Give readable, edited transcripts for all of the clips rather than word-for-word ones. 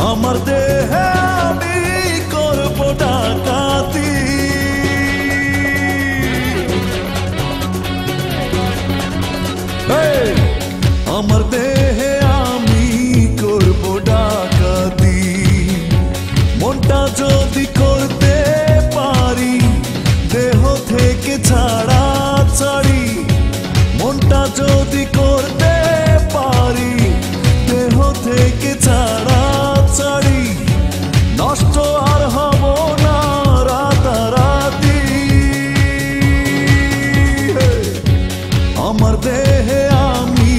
আমার দেহে আমি করব ডাকাতি। আমার দেহে আমি করব ডাকাতি। মনটা যদি করতে পারি দেহ থেকে ছাড়া ছাড়ি, মনটা যদি করতে পারি দেহ থেকে ছাড়া ছাড়ি, নষ্ট আর হব না রাতারাতি। আমার দেহে আমি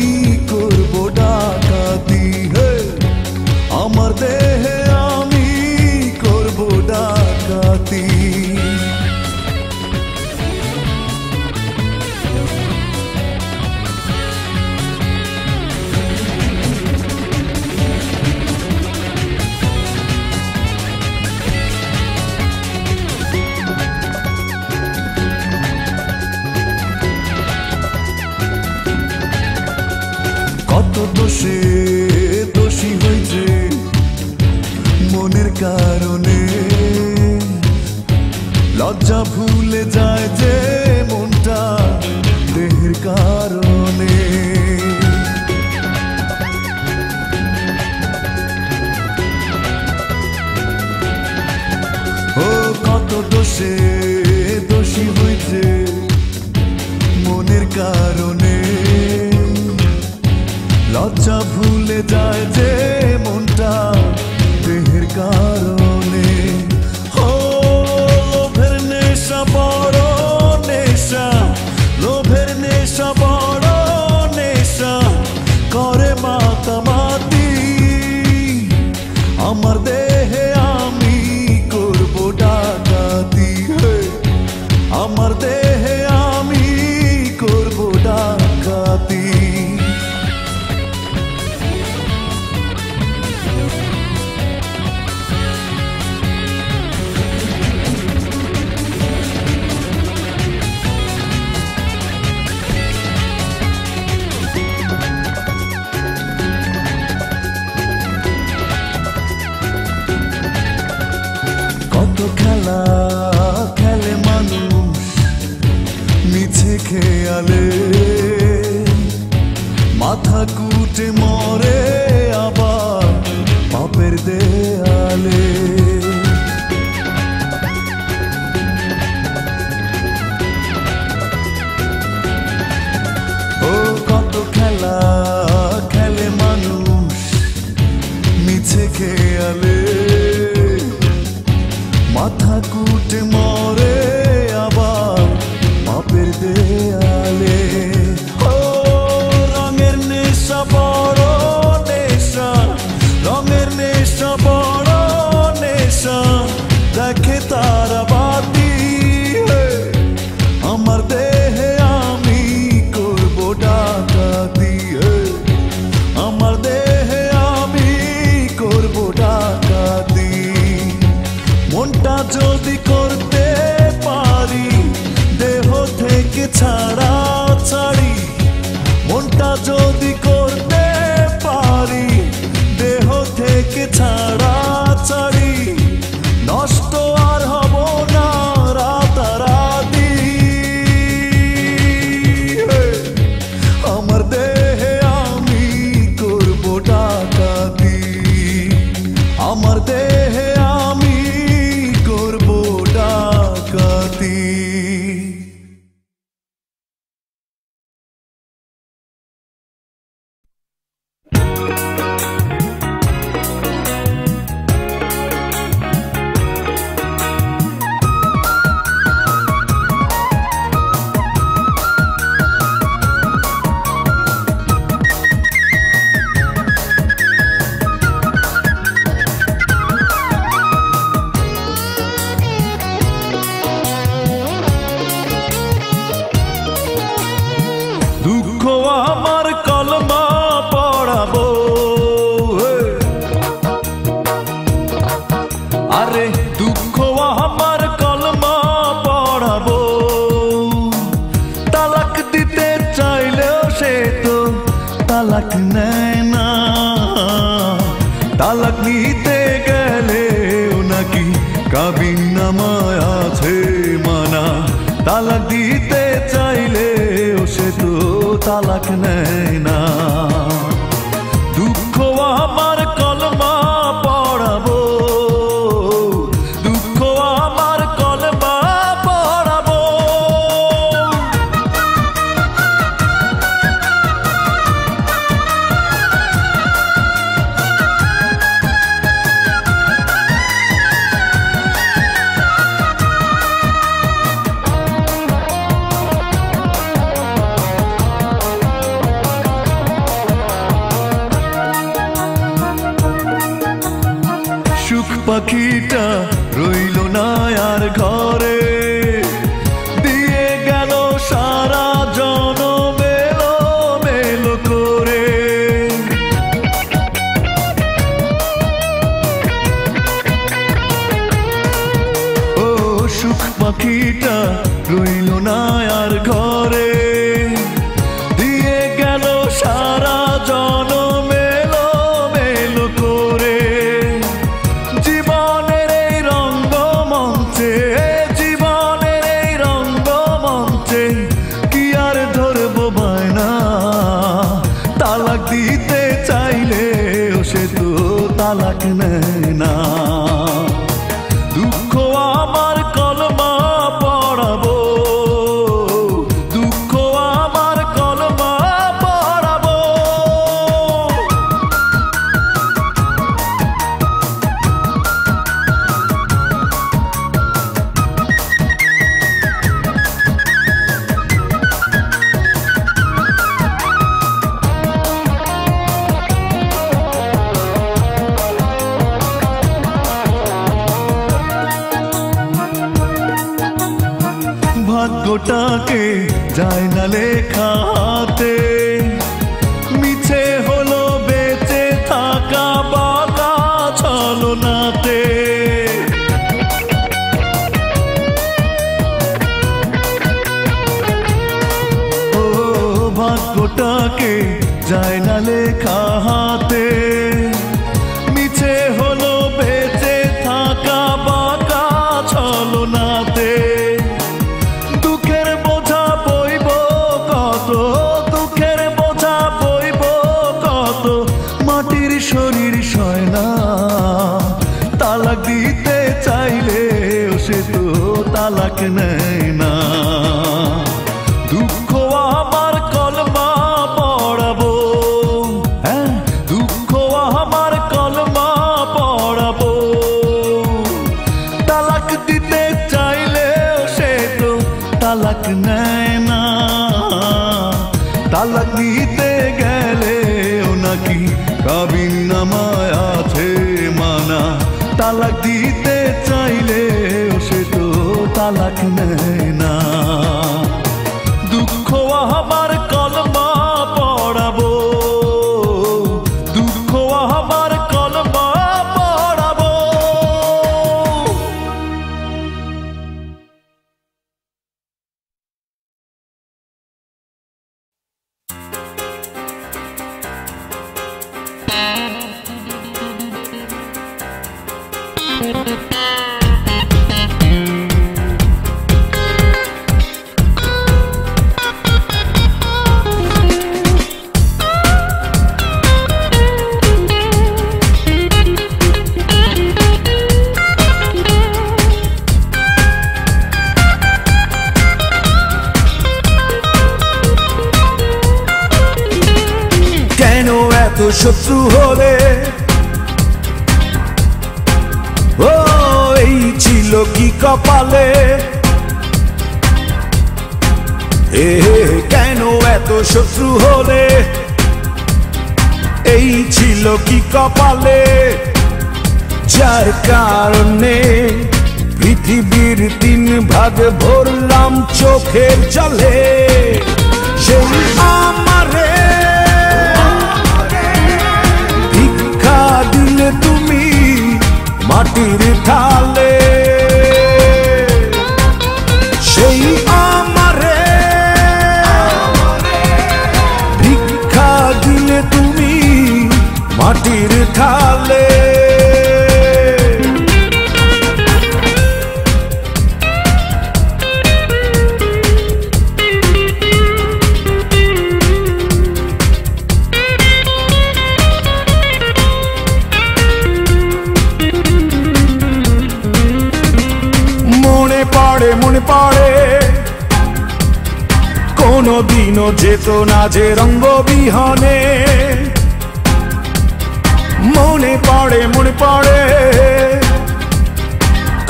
করব ডাকাতি। আমার দেহে আমি করব ডাকাতি। কত দোষে দোষী হয়েছে মনের কারণে, লজ্জা ভুলে যায় যে মনটা দেহের কারণে। ও কত দোষে দোষী হয়েছে মনের কারণে, লজ্জা ভুলে যায় যে মনটা দেহের কারণে। ও লোভের নেশা বড় নেশা, লোভের নেশা বড় নেশা করে মাতামাতি। আমার দেহে আমি করব ডাকাতি। আমার দেহে আমি করব ডাকাতি। কত খেলা খেলে মানুষ মিছে খেয়ালে, মাথা কুটে মরে আবার পাপের দেয়ালে। ও কত খেলা খেলে মানুষ মিছে খেয়ালে, মাথা কুটে মরে আবার পাপের দেয়ালে। ও রঙের নেশা বড় নেশা, রঙের নেশা বড় নেশা দেখে তারা বাতি। আমার দেহে আমি করব ডাকাতি। আমার দেহে আমি করব ডাকাতি। মনটা যদি করতে পারি দেহ থেকে ছাড়া ছাড়ি, মনটা যদি করতে পারি দেহ থেকে ছাড়া ছাড়ি, নষ্ট আর হব না রাতারাতি। আমার দেহে আমি করব ডাকাতি। আমার দেহে আমি করব ডাকাতি। দুঃখ আমার কলমা পড়াবো, আরে দুঃখ আমার কলমা পড়াবো। তালাক দিতে চাইলেও সে তো তালাক নেয় না, তালাক নিতে তালাক দিতে চাইলে সে তো তালাক নেয় না। দুঃখ আমার কলমা পড়াবো, দুঃখ আমার কলমা পড়াবো। সুখ পাখিটা রইল না আর ঘরে, দিয়ে গেল সারা জনম মেলো মেলো করে। ও সুখ পাখিটা রইল না আর ঘরে, দিয়ে গেল সারা জনম মেলো মেলো করে। জীবনের এই রঙ্গমঞ্চে, জীবনের এই রঙ্গমঞ্চে কি আর ধরবো বায়না। তালাক দিতে চাইলে সে তো তালাক নেয় না। দুঃখ আমার কলমা পড়াবো, দুঃখ আমার কলমা পড়াবো। ভাগ্যটাকে যায় না লেখা হাতে, মিছে হলো বেঁচে থাকা বাঁকা ছলনাতে। ও ভাগ্যটাকে যায় না লেখা হাতে, মিছে হলো বেঁচে থাকা বাঁকা ছলনাতে। দুঃখের বোঝা বইব কত, দুঃখের বোঝা বইব কত, মাটির শরীর সয় না। তালাক দিতে চাইলে সে তো তালাক নেয় না। দুঃখ আমার কলমা পড়াবো, হ্যাঁ দুঃখ আমার কলমা পড়াবো। তালাক দিতে চাইলে সে তো তালাক নেয় না। তালাক দিতে গেলে নাকি কাবিন নামায় আছে মানা। তালাক দিতে চাইলে সে তো তালাক নেয় না। দুঃখ আমার কলমা পড়াবো, দুঃখ আমার কলমা পড়াবো। কেন এত শত্রু হলে, ও এই ছিল কি কপালে। কেন এত শত্রু হলে, এই ছিল কি কপালে। যার কারণে পৃথিবীর 3 ভাগ ভরলাম চোখের জলে। সেই আমারে ভিক্ষা দিলে তুমি মাটির থালে। সেই আমারে ভিক্ষা দিলে তুমি মাটির থালে। মনে পড়ে কোনদিনও যেত না যে রঙ্গবিহনে মনে পড়ে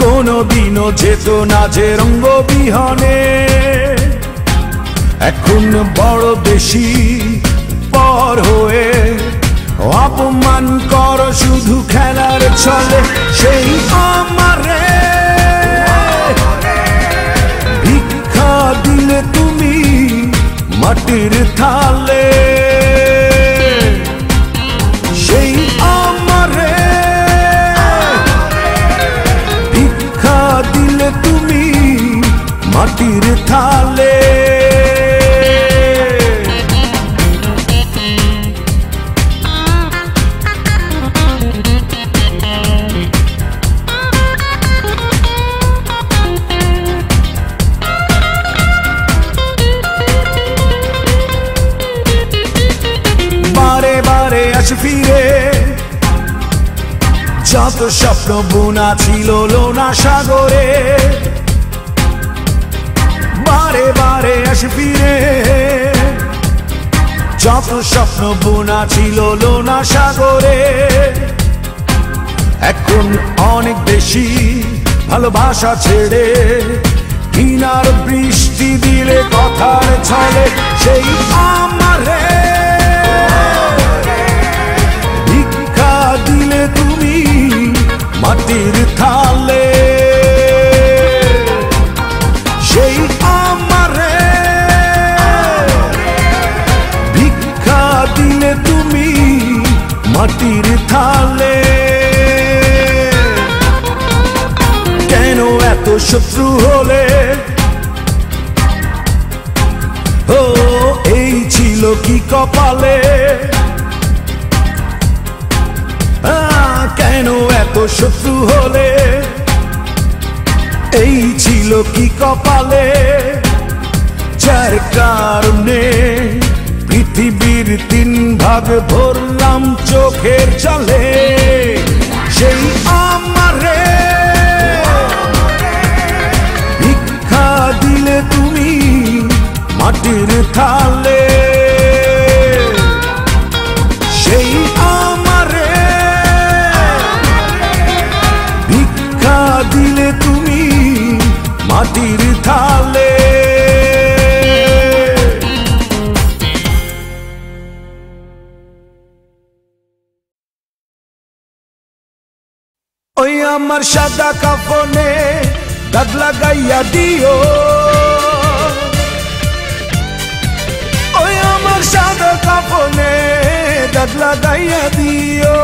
কোনদিনও যেত না যে রঙ্গবিহনে এখন বড় বেশি পর হয়ে অপমান কর শুধু খেলার ছলে সেই আমারে ভিক্ষা দিলে তুমি মাটির থালে সেই আমারে ভিক্ষা দিলে তুমি মাটির থালে ফিরে যত স্বপ্ন বোনা ছিল লোনা সাগরে বারে বারে আসে ফিরে যত স্বপ্ন বোনা ছিল লোনা সাগরে এখন অনেক বেশি ভালোবাসা ছেড়ে ঘৃণার বৃষ্টি দিলে কথার ছলে সেই আমারে দিলে তুমি মাটির থালে সেই আমারে ভিক্ষা দিলে তুমি মাটির থালে কেন এত শত্রু হলে ও এই ছিল কি কপালে কেন এত শত্রু হলে এই ছিল কি কপালে যার কারণে পৃথিবীর 3 ভাগ ভরলাম চোখের জলে সেই আমারে ভিক্ষা দিলে তুমি মাটির থালে সেই আমারে দিলে তুমি মাটির থালে ওই আমার সাদা কাফনে দাগ লাগাইয়া দিও ওই আমার সাদা কাফনে দাগ লাগাইয়া দিও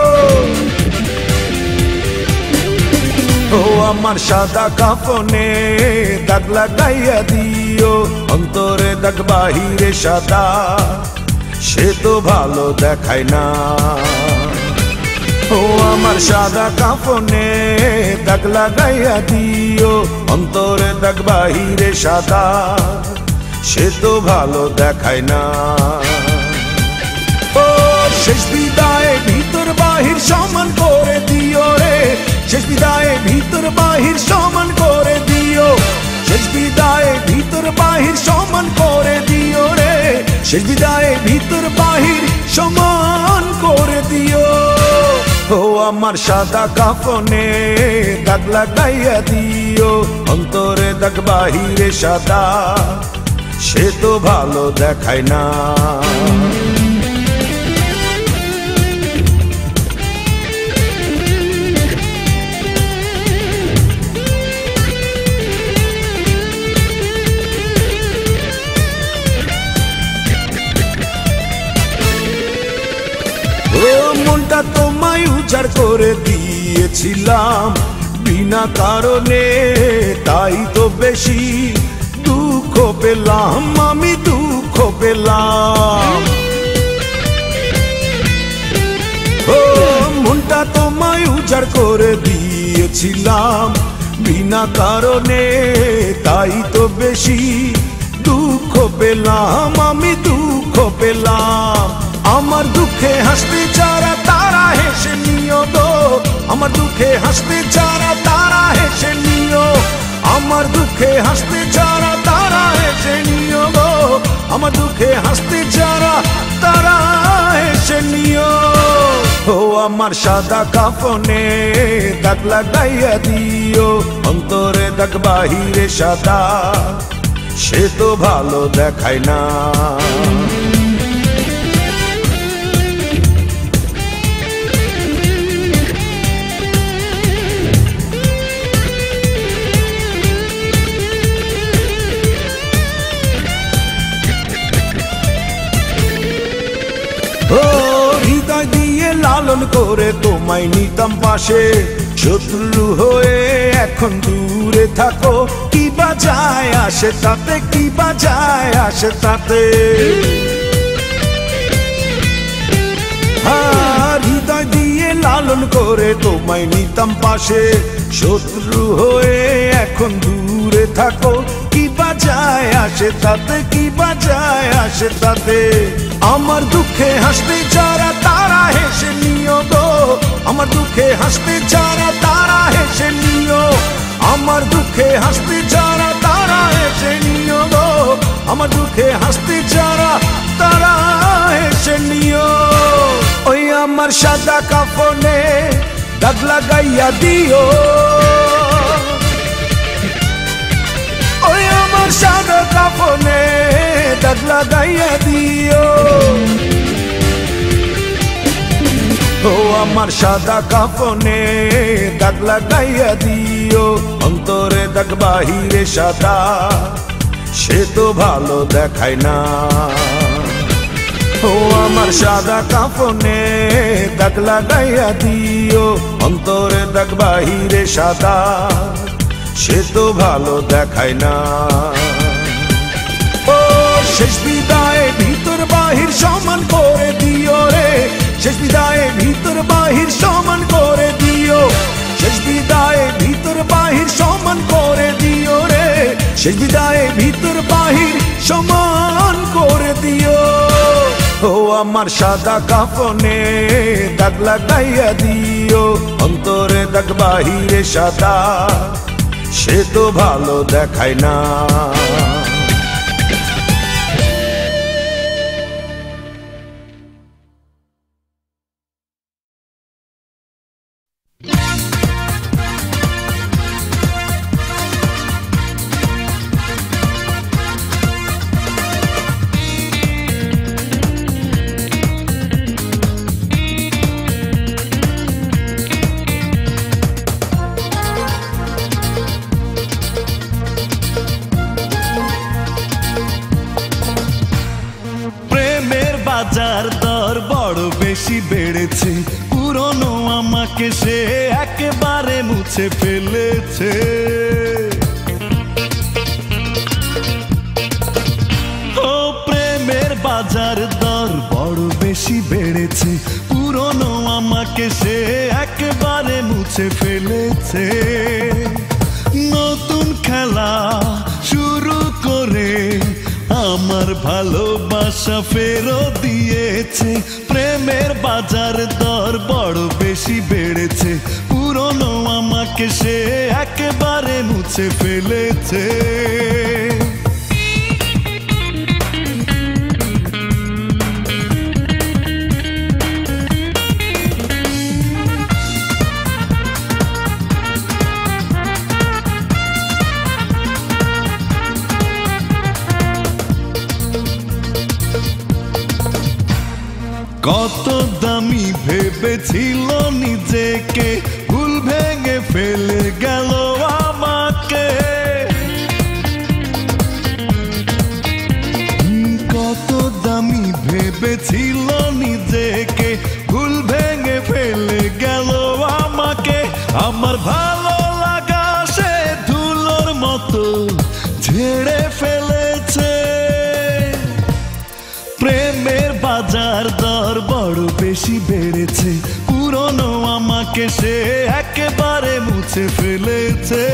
ও আমার সাদা কাফনে দাগ লাগাইয়া দিও অন্তরে দাগ বাহিরে সাদা সে তো ভালো দেখায় না ও আমার সাদা কাফনে দাগ লাগাইয়া দিও অন্তরে দাগ বাহিরে সাদা সে তো ভালো দেখায় না ও শেষ বিদায়ে ভিতর বাহির সমান করে দিও রে শেষ বিদায়ে ভিতর বাহির সমান করে দিও শেষ বিদায়ে ভিতর বাহির সমান করে দিও রে শেষ বিদায়ে ভিতর বাহির সমান করে দিও ও আমার সাদা কাফনে দাগ লাগাইয়া দিও অন্তরে দাগ বাহিরে সাদা সে তো ভালো দেখায় না মনটা তোমায় উজাড় করে দিয়েছিলাম বিনা কারণে তাই তো বেশি দুঃখ পেলাম আমি দুঃখ পেলাম ও মনটা তোমায় উজাড় করে দিয়েছিলাম বিনা কারণে তাই তো বেশি দুঃখ পেলাম আমি দুঃখ পেলাম আমার দুঃখে হাসতে যারা তারা হেসে নিও গো আমার দুঃখে হাসতে যারা তারা হেসে নিও আমার দুঃখ দুঃখে হাসতে যারা তারা এসে নিও গো, আমার দুঃখে হাসতে যারা তারা এসে নিও। ও আমার সাদা কাফনে দাগ লাগাইয়া দিও, অন্তরে দাগ বাহিরে সাদা, সে তো ভালো দেখায় না। ও হৃদয় দিয়ে লালন করে তোমায় নিতাম পাশে, শত্রু হয়ে এখন দূরে থাকো, কি বাজায় আসে তাতে, কি বাজায় আসে তাতে। হৃদয় দিয়ে লালন করে তোমায় নিতাম পাশে, শত্রু হয়ে এখন দূরে থাকো, কি বাজায় আসে তাতে, কি বাজায় আসে তাতে। আমার দুঃখে হাসতে যারা তারা হেসে নিও গো, আমার দুঃখে হাসতে যারা তারা হেসে নিও, আমার দুঃখে হাসতে যারা তারা হেসে নিও গো, আমার দুঃখে হাসতে যারা তারা হেসে নিও। ওই আমার সাদা কাফনে দাগ লাগাইয়া দিও, ওই আমার সাদা কাফনে দাগ লাগাইয়া দিও। ও আমার সাদা কাফনে দাগ লাগাইয়া দিও, অন্তরে দাগ বাহিরে সাদা, সে তো ভালো দেখায় না। ও আমার সাদা কাফনে দাগ লাগাইয়া দিও, অন্তরে দাগ বাহিরে সাদা, সে তো ভালো দেখায় না। ও শেষ বিদায় ভিতর বাহির সমান করে দিও রে, শেষ বিদায় ভিতর বাহির সমান করে দিও, শেষ বিদায় ভিতর বাহির সমান করে দিও রে, শেষ বিদায় ভিতর বাহির সমান করে দিও। ও আমার সাদা কাফনে দাগ লাগাইয়া দিও, অন্তরে দাগ বাহিরে সাদা, সে তো ভালো দেখায় না। বাজার দর বড় বেশি বেড়েছে, পুরনো আমাকে সে একেবারে মুছে ফেলেছে। ও প্রেমের বাজার দর বড় বেশি বেড়েছে, পুরনো আমাকে সে একেবারে মুছে ফেলেছে। নতুন খেলা শুরু করে আমার ভালোবাসা ফেরত দিয়েছে। প্রেমের বাজার দর বড় বেশি বেড়েছে, পুরনো আমাকে সে একেবারে মুছে ফেলেছে। কত দামি ভেবেছিল নিজেকে, ভুল ভেঙে ফেলে গেল আমাকে। কত দামি ভেবেছিল নিজেকে, ভুল ভেঙে ফেলে গেল আমাকে। আমার ভালো লাগা সে ধুলোর মতো ঝেড়ে ফেলেছে। প্রেমের বাজার দর বড় বেশি বেড়েছে, পুরনো আমাকে সে একেবারে মুছে ফেলেছে।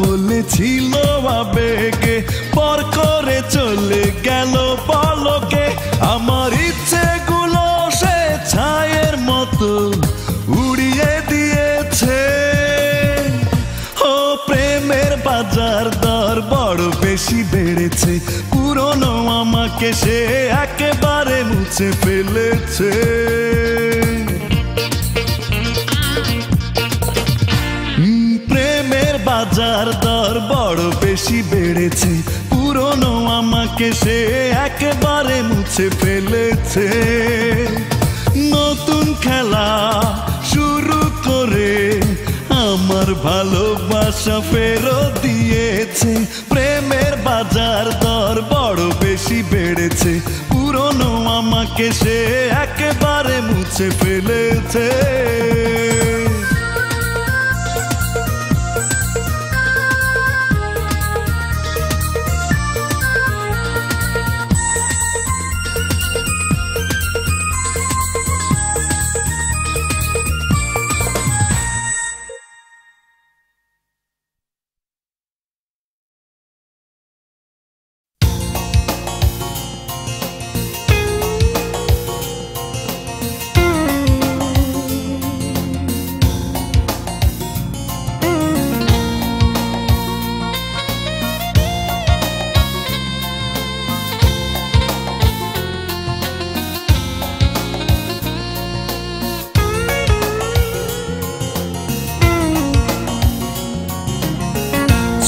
বলেছিল আবেগে পর করে চলে গেল পলকে আমার ইচ্ছেগুলো সে ছায়ের মতো উড়িয়ে দিয়েছে ও প্রেমের বাজার দর বড় বেশি বেড়েছে পুরনো আমাকে সে একেবারে মুছে ফেলেছে প্রেমের বাজার দর বড় বেশি বেড়েছে পুরনো আমাকে সে একেবারে মুছে ফেলেছে নতুন খেলা শুরু করে আমার ভালোবাসা ফেরত দিয়েছে প্রেমের বাজার দর বড় বেশি বেড়েছে পুরনো আমাকে সে একেবারে মুছে ফেলেছে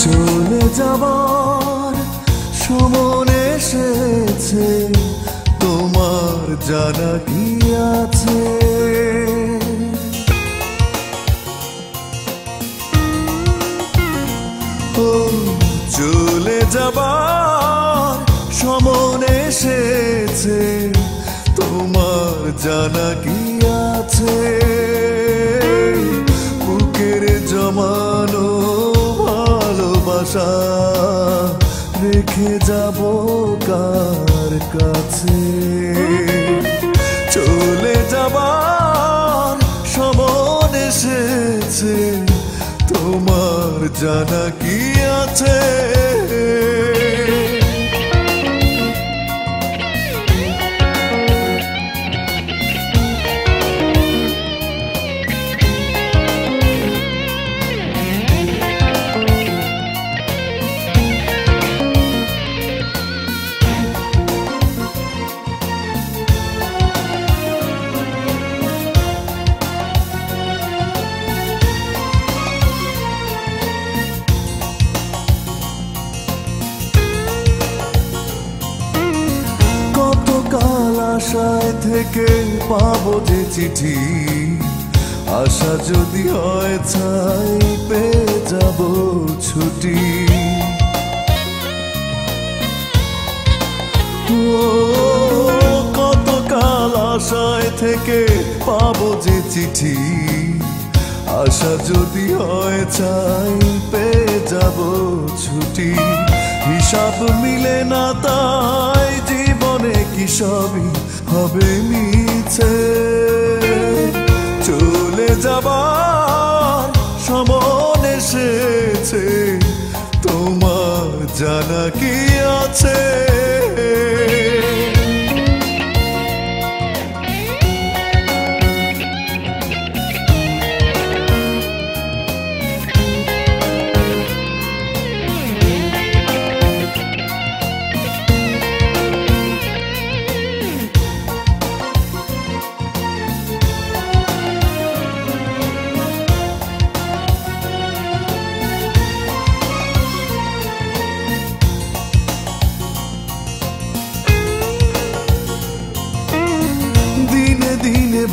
চলে যাবার সময় এসেছে তোমার জানা কি আছে ও চলে যাবার সময় এসেছে তোমার জানা কি আছে বুকের জমানো ভালোবাসা রেখে যাব কার কাছে চলে যাবার সময় এসেছে তোমার জানা কি আছে আশায় থেকে পাবো যে চিঠি আশা যদি হয় ছাই পেয়ে যাব ছুটি কত কাল আশায় থেকে পাবো যে চিঠি আশা যদি হয় ছাই পেয়ে যাব ছুটি হিসাব মিলে না তাই জীবনে কি সবই হবে মিছে চলে যাবার সময় এসেছে তোমার জানা কি আছে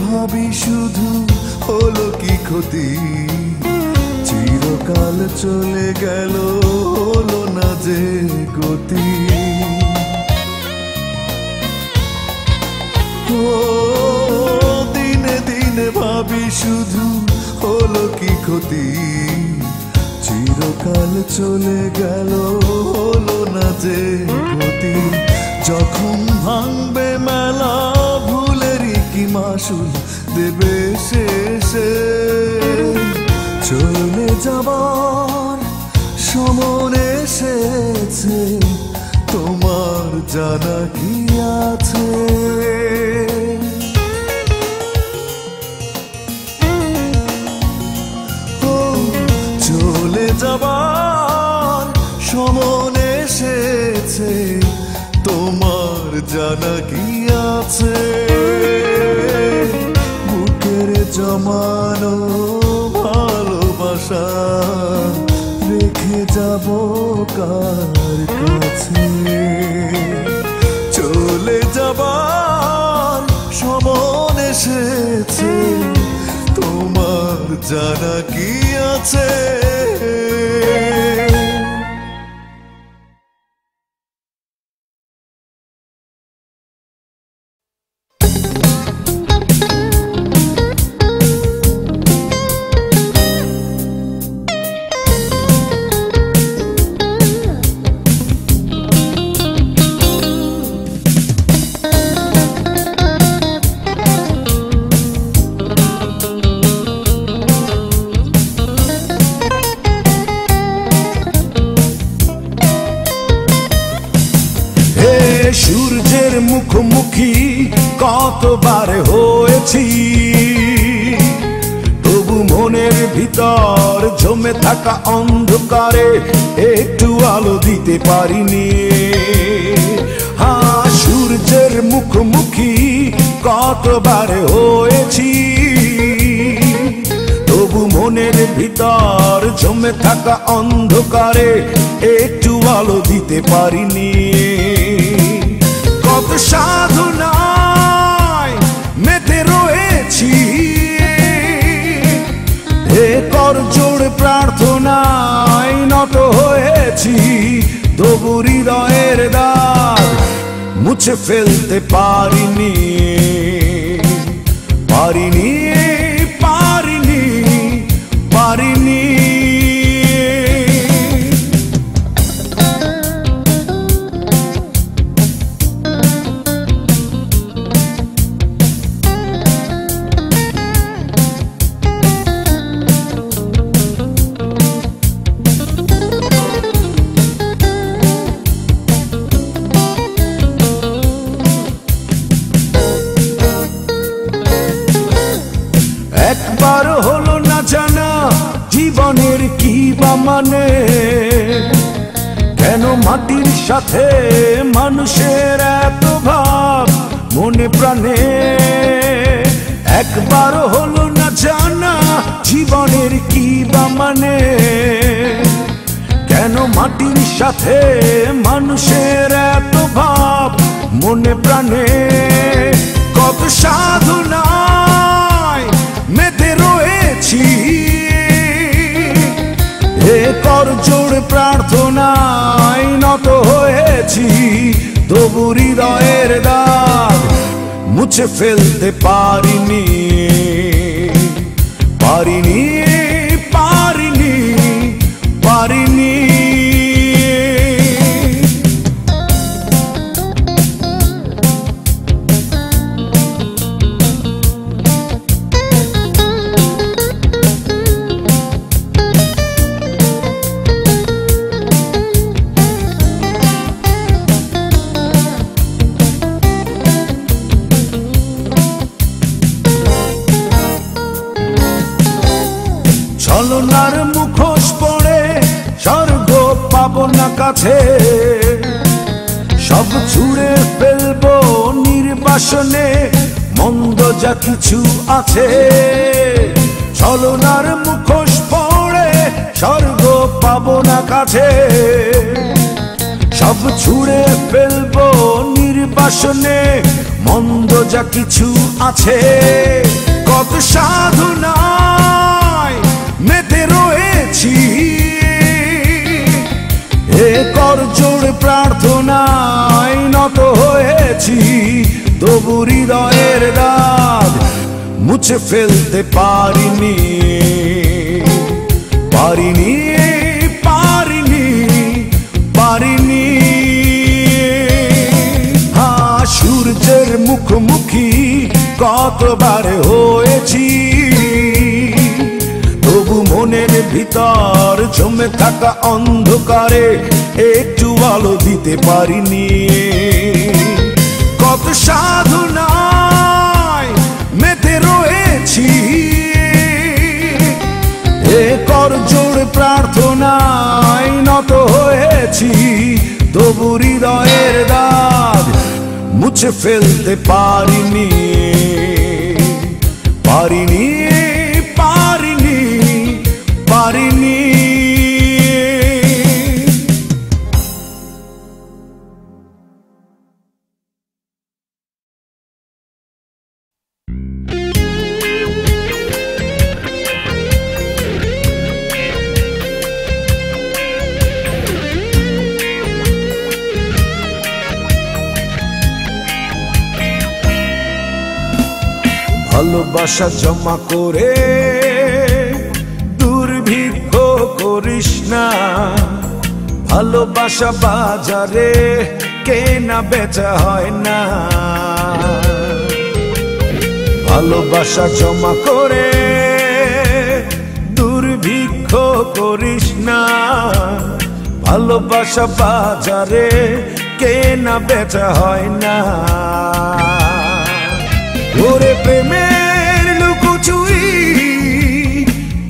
ভাবি শুধু হলো কি ক্ষতি চিরকাল চলে গেল হলো না যে গতি দিনে দিনে ভাবি শুধু হলো কি ক্ষতি চিরকাল চলে গেল হলো না যে গতি যখন ভাঙবে মেলা ভুলেরই কি মাসুল দেবে শেষে চলে যাবার সমন এসেছে তোমার জানা কি আছে ও চলে যাবার সমন এসেছে তোমার জানা কি আছে বুকের জমানো ভালোবাসা রেখে যাব কার কাছে চলে যাবার সমন এসেছে তোমার জানা কি আছে সূর্যের মুখোমুখি কতবার হয়েছি তবু মনের ভিতর জমে থাকা অন্ধকারে একটু আলো দিতে পারিনি হ্যাঁ সূর্যের মুখোমুখি কতবার হয়েছি তবু মনের ভিতর জমে থাকা অন্ধকারে একটু আলো দিতে পারিনি কত সাধনায় মেতে রয়েছি হে করজোড় প্রার্থনায় নত হয়েছি তবু হৃদয়ের দাগ মুছে ফেলতে পারিনি পারিনি পারিনি পারিনি একবার হলো না জানা জীবনের কি বা মানে কেন মাটির সাথে মানুষের এত ভাব মনে প্রাণে একবার হলো না জানা জীবনের কি বা মানে কেন মাটির সাথে মানুষের এত ভাব মনে প্রাণে কত সাধনায় মেতে রয়েছি হে করজোড় প্রার্থনায় নত হয়েছি তবু হৃদয়ের দাগ মুছে ফেলতে পারিনি পারিনি পারিনি পারিনি ছলনার মুখোশ পড়ে স্বর্গ পাবো না কাছে সব ছুঁড়ে ফেলবো নির্বাসনে মন্দ যা কিছু আছে ছলনার মুখোশ পড়ে স্বর্গ পাবো না কাছে সব ছুঁড়ে ফেলবো নির্বাসনে মন্দ যা কিছু আছে কত সাধনায় মেতে রয়েছি হে করজোড় প্রার্থনায় নত হয়েছি তবু হৃদয়ের দাগ মুছে ফেলতে পারিনি পারিনি পারিনি পারিনি হ্যাঁ সূর্যের মুখোমুখি কতবার হয়েছি তবু মন মনের ভিতর জমে থাকা অন্ধকারে একটু আলো দিতে পারিনি। কত সাধনায় মেতে রয়েছি, এ করজোড় প্রার্থনায় নত হয়েছি, তবু হৃদয়ের দাগ মুছে ফেলতে পারিনি, পারিনি, পারিনি, পারিনি। ভালোবাসা জমা করে দুর্ভিক্ষ করিস না, ভালোবাসা বাজারে কেনা বেচা হয় না। ভালোবাসা জমা করে দুর্ভিক্ষ করিস না, ভালোবাসা বাজারে কেনা বেচা হয় না। ওরে প্রেমের লুকোচুরি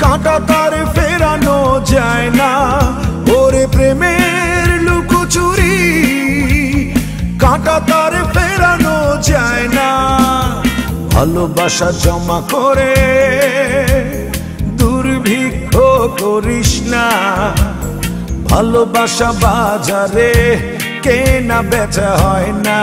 কাঁটা তার ফেরানো যায় না, ওরে প্রেমের লুকোচুরি কাঁটা তার ফেরানো যায় না। ভালোবাসা জমা করে দুর্ভিক্ষ করিস না, ভালোবাসা বাজারে কেনা বেচা হয় না।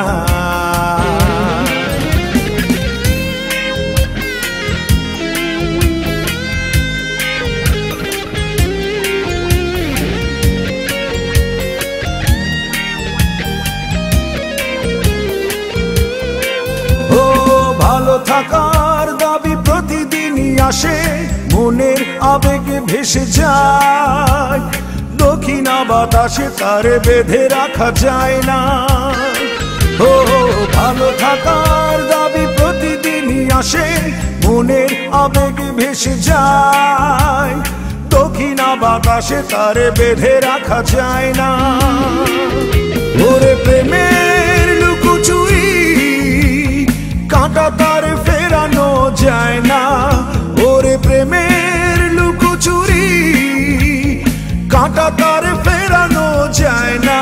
ভালো থাকার দাবি প্রতিদিনই আসে, মনের আবেগে ভেসে যায়, দক্ষিণা বাতাসে তারে বেঁধে রাখা যায় না। ও ভালো থাকার দাবি প্রতিদিনই আসে, মনের আবেগে ভেসে যায়, দক্ষিণা বাতাসে তারে বেঁধে রাখা যায় না। ওরে প্রেমের লুকোচুরি কাঁটা তার ফেরানো যায় না, ওরে প্রেমের লুকোচুরি কাঁটা তার ফেরানো যায় না।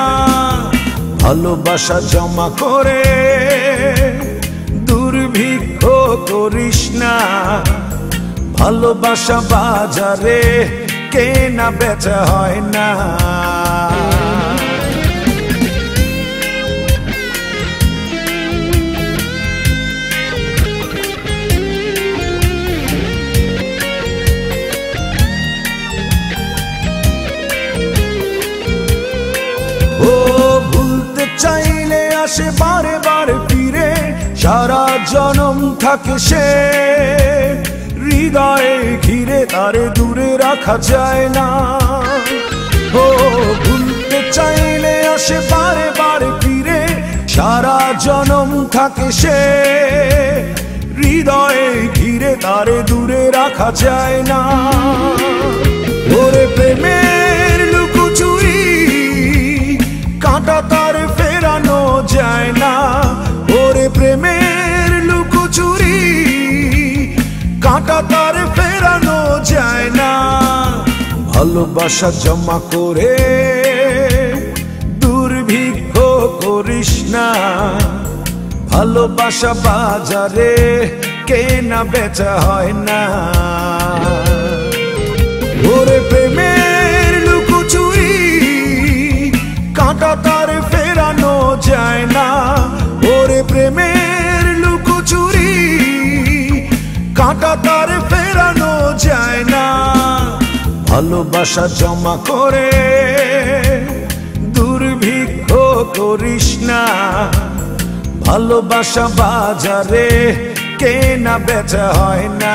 ভালোবাসা জমা করে দুর্ভিক্ষ করিস না, ভালোবাসা বাজারে কেনা বেচা হয় না। চাইলে আসে বারে বারে ফিরে, সারা জনম থাকে সে, হৃদয়ে ঘিরে তারে দূরে রাখা যায় না। ও ভুলতে চাইলে আসে বারে বারে ফিরে, সারা জনম থাকে সে, হৃদয়ে ঘিরে তারে দূরে রাখা যায় না। ওরে প্রেমের লুকোচুরি কাঁটা তার ফেরানো যায় না, ওরে প্রেমের লুকোচুরি কাঁটা তার ফেরানো যায় না। ভালোবাসা জমা করে দুর্ভিক্ষ করিস না, ভালোবাসা বাজারে কেনা বেচা হয় না। ওরে প্রেমের লুকোচুরি কাঁটা তার ফেরানো যায় না, ওরে প্রেমের লুকোচুরি কাঁটা তার ফেরানো যায় না। ভালোবাসা জমা করে দুর্ভিক্ষ করিস না, ভালোবাসা বাজারে কেনা বেচা হয় না।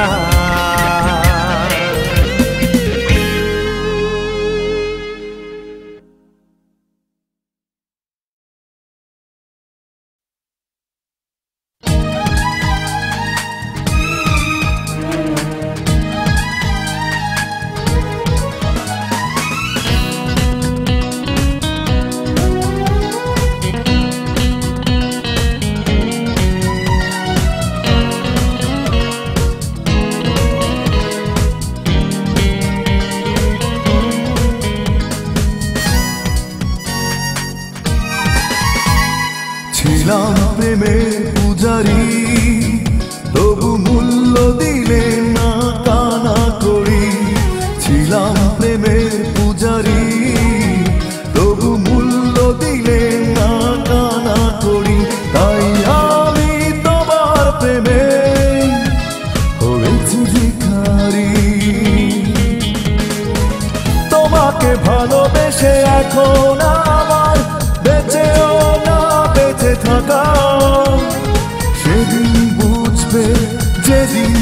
যেদিন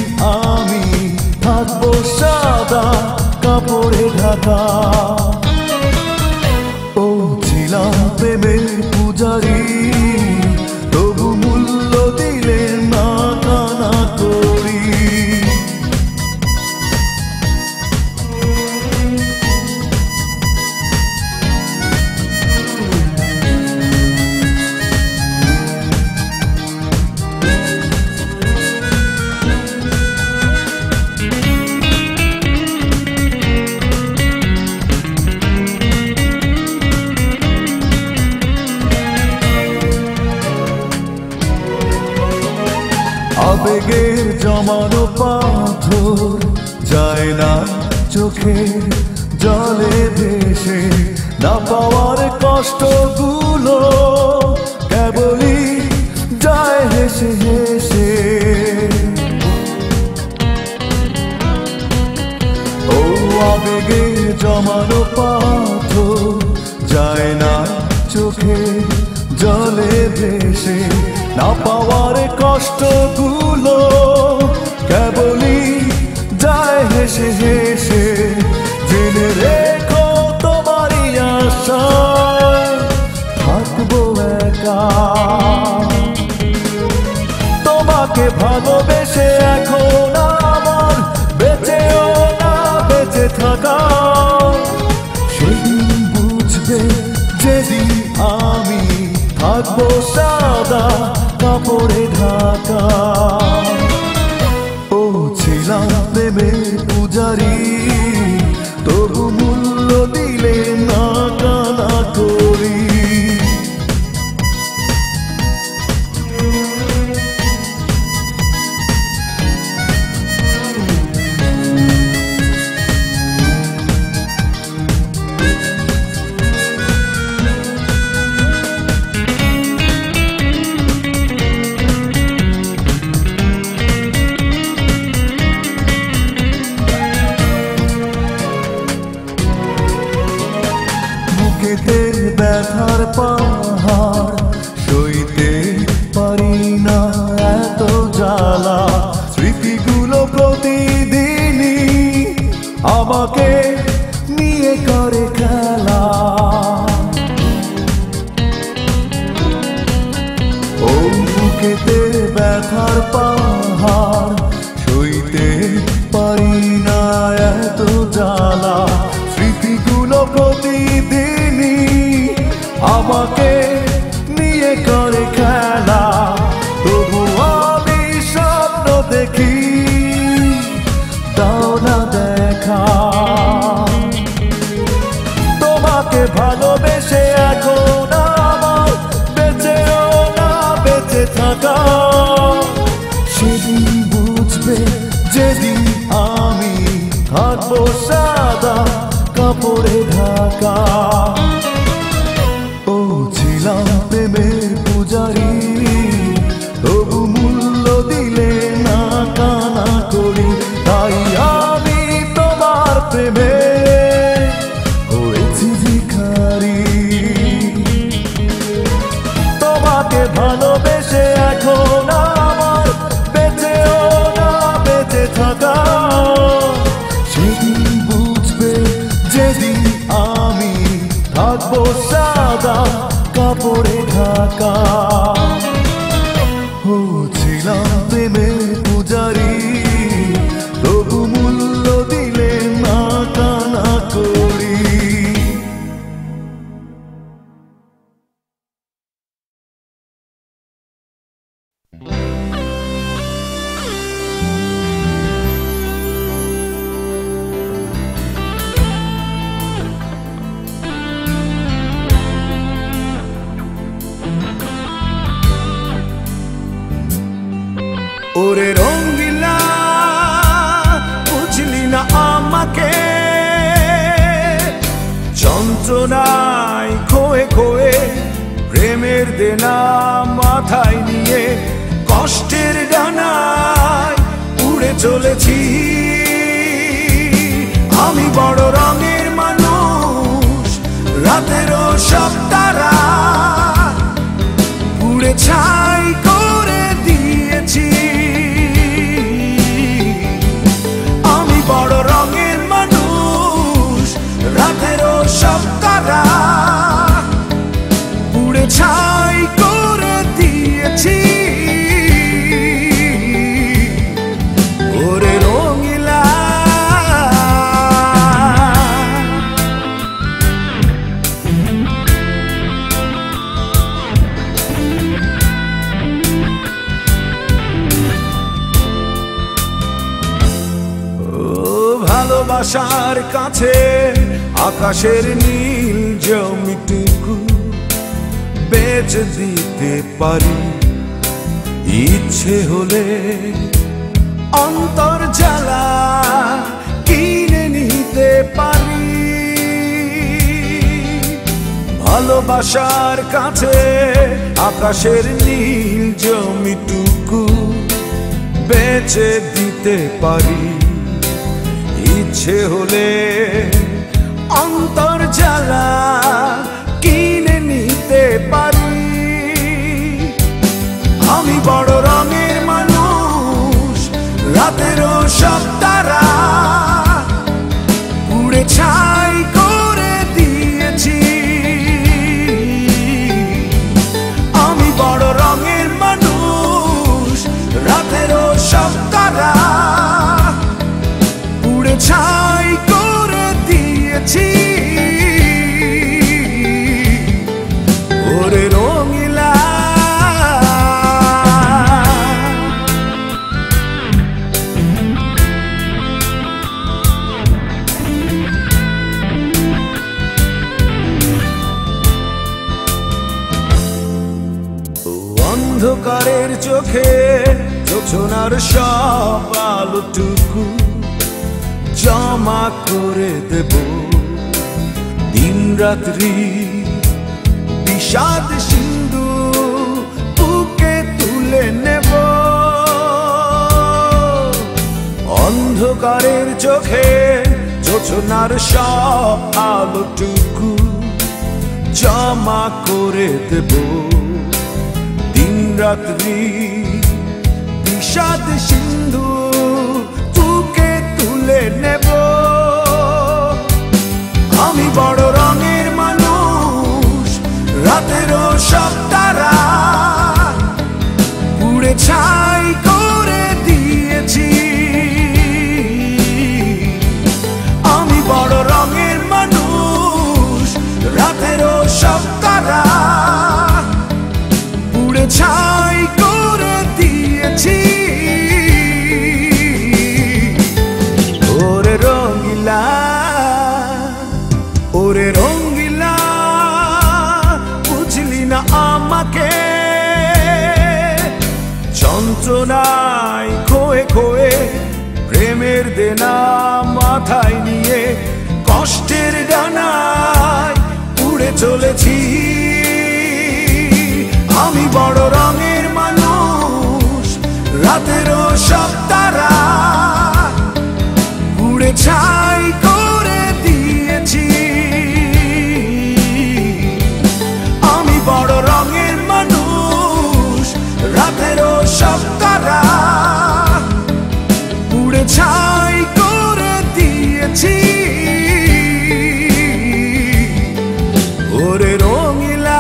আমি থাকবো সাদা কাপড়ে ঢাকা। ও ছিলাম প্রেমের পূজারি, তবু মূল্য দিলে না কানা করি। আবেগের জমানো পাথর যায় না চোখের জলে ভেসে, না পাওয়ার কষ্টগুলো কেবলই যায় হেসে হেসে। ও আবেগের জমানো পাথর যায় না চোখের জলে ভেসে, না পাওয়ার কষ্টগুলো কেবলই যায় হেসে হেসে। জেনে রেখো তোমারই আশায় থাকবো একা, তোমাকে ভালোবেসে এখন আমার বেঁচেও না বেঁচে থাকা। সেদিন বুঝবে যেদিন আমি থাকবো সাদা কাপড়ে ঢাকা। ও ছিলাম প্রেমের পূজারি, তবু মূল্য দিলে না কানা করি। ব্যথার পাহাড় সইতে পারি না এত জ্বালা, স্মৃতিগুলো প্রতিদিনই আমাকে নিয়ে করে খেলা। ও বুকেতে ব্যথার পাহাড় সইতে পারি না এত জ্বালা, স্মৃতিগুলো প্রতিদিনই আমাকে নিয়ে করে খেলা। তবু আমি স্বপ্ন দেখি, দাও না দেখা। তোমাকে ভালোবেসে এখন আমার বেঁচেও না বেঁচে থাকা। সেদিন বুঝবে যেদিন আমি থাকবো সাদা কাপড়ে ঢাকা। ও ছিলাম প্রেমের পূজারি, তবু মূল্য দিলে না কানা করি। তাই আমি তোমার প্রেমে হয়েছি ভিখারি। তোমাকে ভালোবেসে এখন আমার বেঁচেও না বেঁচে থাকা। সেদিন বুঝবে যেদিন আমি থাকবো সাদা কাপড়ে ঢাকা। ও ছিলাম প্রেমের পূজারি, তবু মূল্য দিলে না কানা করি। ওরে রঙ্গিলা বুঝলি না আমাকে, যন্ত্রণায় খোয়ে খোয়ে প্রেমের দেনা মাথায় নিয়ে কষ্টের ডানায় উড়ে চলেছি। আমি বড় রঙের মানুষ, রাতেরও সব তারা পুড়ে ছাই করে দিয়েছি। ভালোবাসার কাছে আকাশের নীল জমিটুকু বেচে দিতে পারি, ইচ্ছে হলে অন্তর জ্বালা কিনে নিতে পারি। ভালোবাসার কাছে আকাশের নীল জমিটুকু বেচে দিতে পারি, ইচ্ছে হলে অন্তর জ্বালা কিনে নিতে পারি। আমি বড় রঙের মানুষ, রাতেরও সব তারা পুড়ে ছাই করে দিয়েছি। আমি বড় রঙের মানুষ, রাতেরও সব তারা পুড়ে ছাই করে দিয়েছি। ওরে রঙিলা অন্ধকারের চোখে যোছনার সব আলোটুকু জমা করে দেব, দিন রাত্রি বিষাদ সিন্ধু বুকে তুলে নেব। অন্ধকারের চোখে যোছনার সব আলোটুকু জমা করে দেব, দিন রাত্রি বিষাদ সিন্ধু বুকে তুলে নেব। আমি বড় রঙের মানুষ, রাতেরও সব তারা পুড়ে ছাই করে দিয়েছি। আমি বড় রঙের মানুষ, রাতেরও সব তারা পুড়ে ছাই করে দিয়েছি। ওরে রঙিলা, ওরে রঙিলা, বুঝলি না আমাকে? যন্ত্রণায় খোয়ে খোয়ে প্রেমের দেনা মাথায় নিয়ে কষ্টের ডানায় উড়ে চলেছি। আমি বড় রঙের মানুষ, রাতেরও সব তারা পুড়ে ছাই করে দিয়েছি। আমি বড় রঙের মানুষ, রাতেরও সব তারা পুড়ে ছাই করে দিয়েছি। ওরে রঙিলা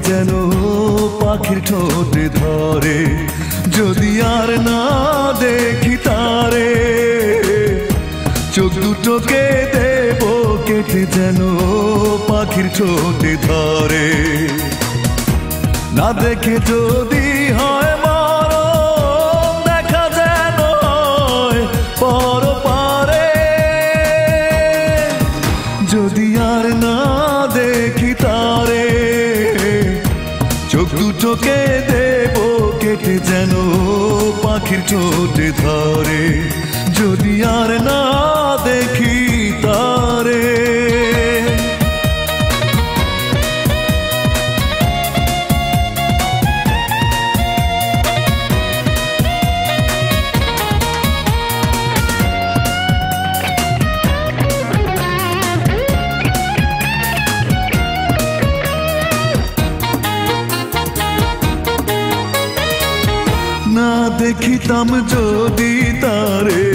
যেন পাখির ঠোঁটে ধরে, যদি আর না দেখি তারে, চোখ দুটোকে দেব কেটে যেন পাখির ঠোঁটে ধরে। না দেখে যদি হয় মরণ, দেখা যেন হয় পরপারে। যদি আর না দেখি তারে, চোখ দুটোকে দেব কেটে যেন পাখির ঠোঁটে ধরে, যদি আর না দেখি তারে। দেখিতাম যদি তারে,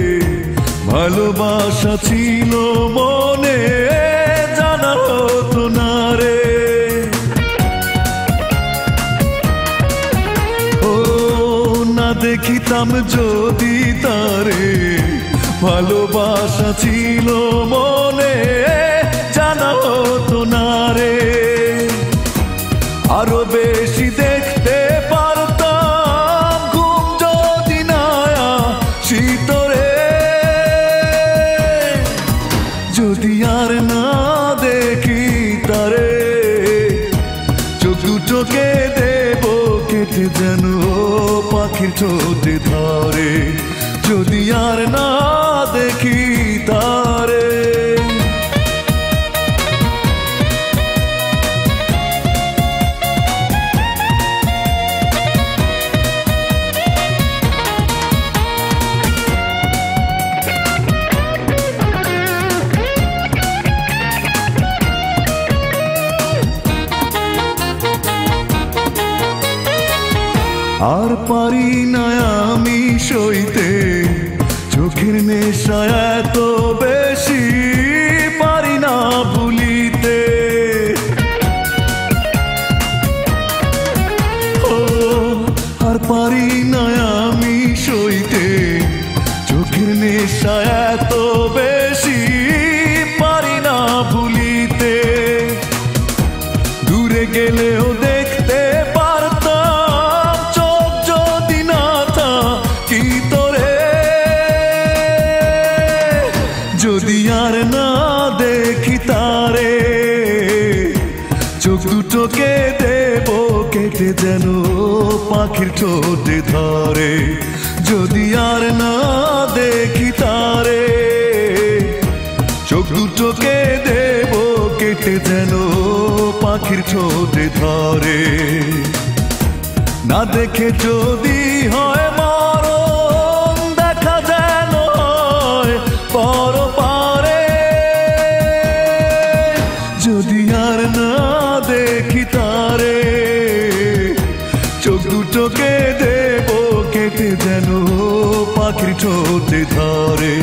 ভালোবাসা ছিল মনে জানা হতো না রে। ও না দেখিতাম যদি তারে, ভালোবাসা ছিল মনে জানা হতো না রে। আরো বেশি দেখতে পারতাম ঘুম যদি না শীতরে, যদি আর না দেখি তারে, চোখ দুটোকে দেব কেটে যেন পাখির ঠোঁটে ধরে, যদি আর না দেখি তারে। আর পারি না আমি সইতে চোখের নেশা এত বেশি, পারি না ভুলিতে। ও আর পারি না আমি সইতে চোখের নেশা এত বেশি, পারি না ভুলিতে। দূরে গেলেও দেখতে পারতাম চোখ যদি না থাকি তোরে, যদি আর না দেখি তারে, চোখ দুটোকে দেব কেটে যেন পাখির ঠোঁটে ধরে, যদি আর না দেখি তারে, চোখ দুটোকে দেব কেটে যেন পাখির ঠোঁটে ধরে। না দেখে যদি হয় মরণ, দেখা যেন হয় পরপারে, যদি আর না দেখি তারে, চোখ দুটোকে দেব কেটে যেন পাখির ঠোঁটে ধরে,